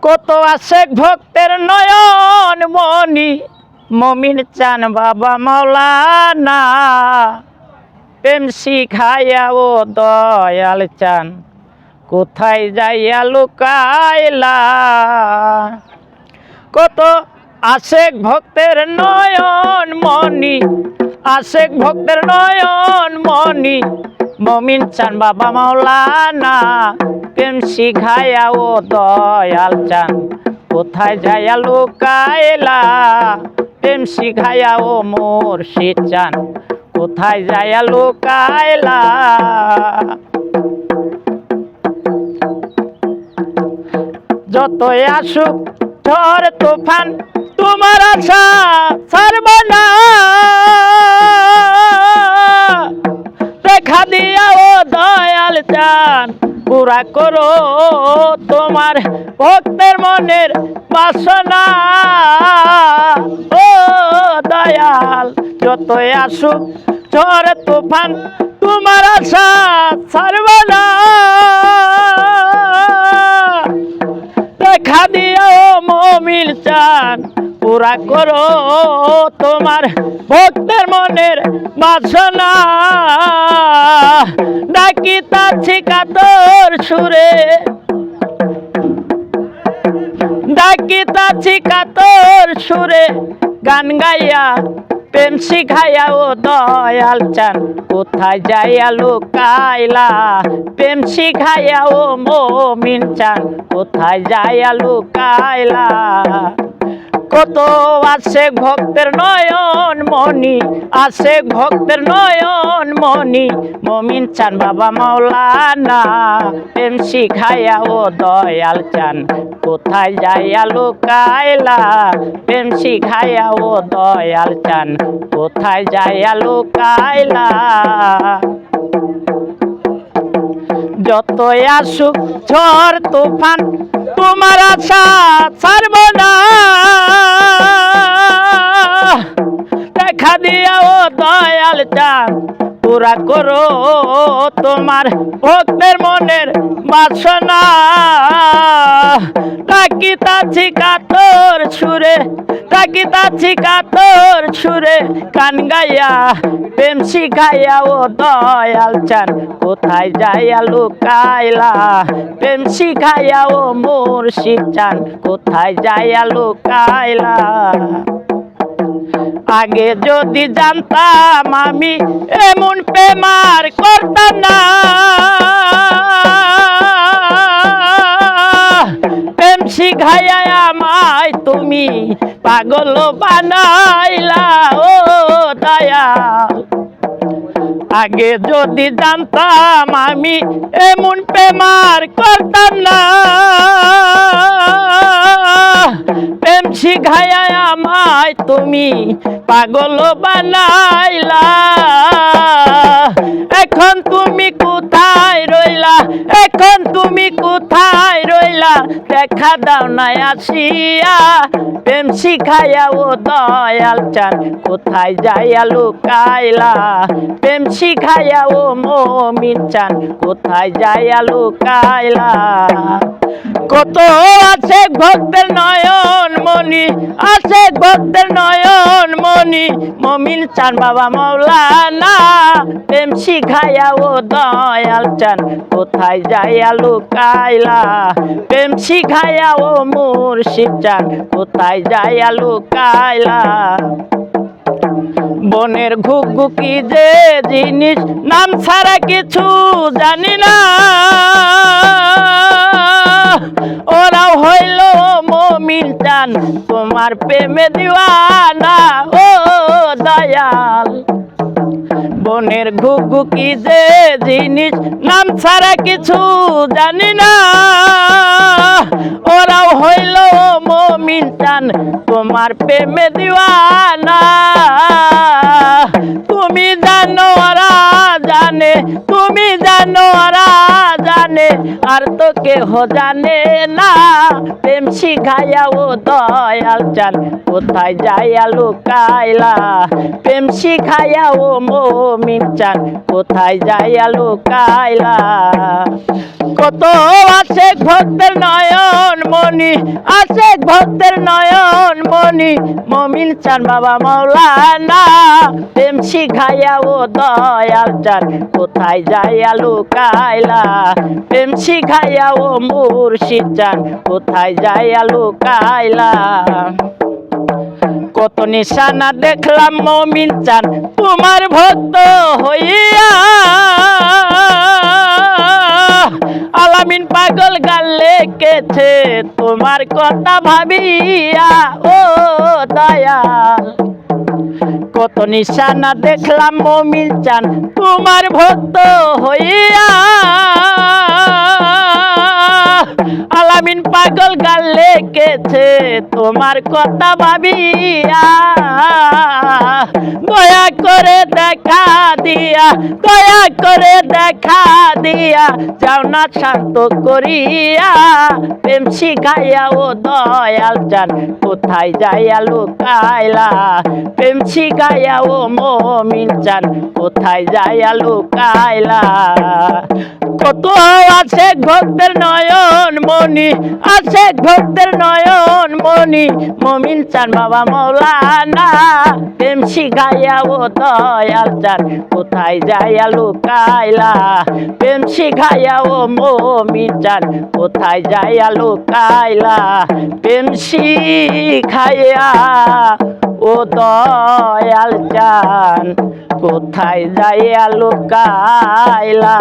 কত আশেক ভক্তের নয়ন মনি মমিন চান বাবা মাওলানা প্রেম শিখাইয়া ও দয়াল চান কোথায় যাইয়া লুকাইলা। কত আশেক ভক্তের নয়ন মনি আশেক ভক্তের নয়ন মনি মমিন চান বাবা মাওলানা প্রেম শিখাইয়া ও দয়াল চান কোথায় যাইয়া লুকাইলা। প্রেম শিখাইয়া ও মুর্শিদ চান কোথায় যাইয়া লুকাইলা। যতই আসুক ঝড় তুফান তোমার আশা ছাড়ব না। দেখা দিয়া ও দয়াল চান পুরা করো তোমার ভক্তের মনের বাসনা। ও দয়াল যতই আসুক ঝড় তুফান তোমার আশা ছাড়ব না। দেখা দিয়া ও মমিন চান পুরা করো তোমার ভক্তের মনের বাসনা। ডাকিতাছি কাতর সুরে ডাকিতাছি কাতর সুরে গান গাইয়া প্রেম শিখাইয়া ও দয়াল চান কোথায় যাইয়া লুকাইলা। প্রেম শিখাইয়া ও মমিন চান কোথায় যাইয়া লুকাইলা। কত আশেক ভক্তের নয়ন মনি আশেক ভক্তের নয়ন মনি মমিন চান বাবা মাওলানা প্রেম শিখাইয়া ও দয়াল চান কোথায় যাইয়া লুকাইলা। প্রেম শিখাইয়া ও দয়াল চান কোথায় যাইয়া লুকাইলা। যতই আসুক ঝড় তুফান তোমার আশা ছাড়ব না। দেখা দিয়া ও দয়াল চান পুরা করো তোমার ভক্তের মনের বাসনা। ডাকিতাছি কাতর সুরে ডাকিতাছি কাতর সুরে গান গাইয়া প্রেম শিখাইয়া ও দয়াল চান কোথায় যাইয়া লুকাইলা। প্রেম শিখাইয়া ও মুর্শিদ চান কোথায় যাইয়া লুকাইলা। আগে যদি জানতাম আমি এমন প্রেমার করতাম না। প্রেম শিখাইয়া আমায় তুমি পাগল বানাইলা। ও দয়াল আগে যদি জানতাম আমি এমন প্রেমার করতাম না। প্রেম শিখাইয়া আমায় তুমি পাগল বানাইলা। এখন তুমি কোথায় রইলা এখন তুমি কোথায় রইলা দেখা দাও না আসিয়া। প্রেম শিখাইয়া ও দয়াল চান কোথায় যাইয়া লুকাইলা। প্রেম শিখাইয়া ও মমিন চান কোথায় যাইয়া লুকাইলা। কত আশেক ভক্তের নয়ন মনি আশেক ভক্তের নয়ন মনি মমিন চান বাবা মাওলানা প্রেম শিখাইয়া ও দয়াল চান কোথায় যাইয়া লুকাইলা। প্রেম শিখাইয়া ও মুর্শিদ চান কোথায় যাইয়া লুকাইলা। বনের ঘুঘু কি যে জিনিস নাম ছাড়া কিছু জানি না। ওরাও হইল মমিন চান তোমার প্রেমে দিওয়ানা। ও দয়াল বনের ঘুঘু কি যে জিনিস নাম ছাড়া কিছু জানি না। ওরাও হইল মমিন চান তোমার প্রেমে দিওয়ানা। তুমি জানো ওরা জানে তুমি জানো ওরা জানে আর তো কেহ জানে না। প্রেম শিখাইয়া ও দয়াল চান কোথায় যাইয়া লুকাইলা। প্রেম শিখাইয়া ও মমিন চান কোথায় যাইয়া লুকাইলা। কত আশেক ভক্তের নয়ন মনি মনি আছে ভক্তের নয়ন মনি মমিন চান বাবা মৌলানা প্রেম শিখাইয়া ও দয়াল চান কোথায় যাইয়া লুকাইলা প্রেম শিখাইয়া ও মুর্শিদ চান কোথায় যাইয়া লুকাইলা কত নিশানা দেখলাম মমিন চান তোমার ভক্ত হইয়া আলামিন পাগল গাল লেগেছে তোমার কথা ভাবিয়া ও দয়াল কত নিশানা দেখলাম মমিন চান তোমার ভক্ত হইয়া আলামিন পাগল গাল লেগেছে তোমার কথা ভাবিয়া দয়া করে দেখা দিয়া দয়া করে দেখা দিয়া যাও না শান্ত করিয়া প্রেম শিখাইয়া ও দয়াল চান কোথায় যাইয়া লুকাইলা প্রেম শিখাইয়া ও মমিন চান কোথায় যাইয়া লুকাইলা কত আছে ভক্তের নয়ন মনি আছে ভক্তের নয়ন মনি মমিন চান বাবা মৌলানা প্রেম শিখাইয়া ও দয়াল চান কোথায় যাইয়া লুকাইলা প্রেম শিখাইয়া ও মমিন চান কোথায় যাইয়া লুকাইলা প্রেম শিখাইয়া ও দয়াল চান কোথায় যাইয়া লুকাইলা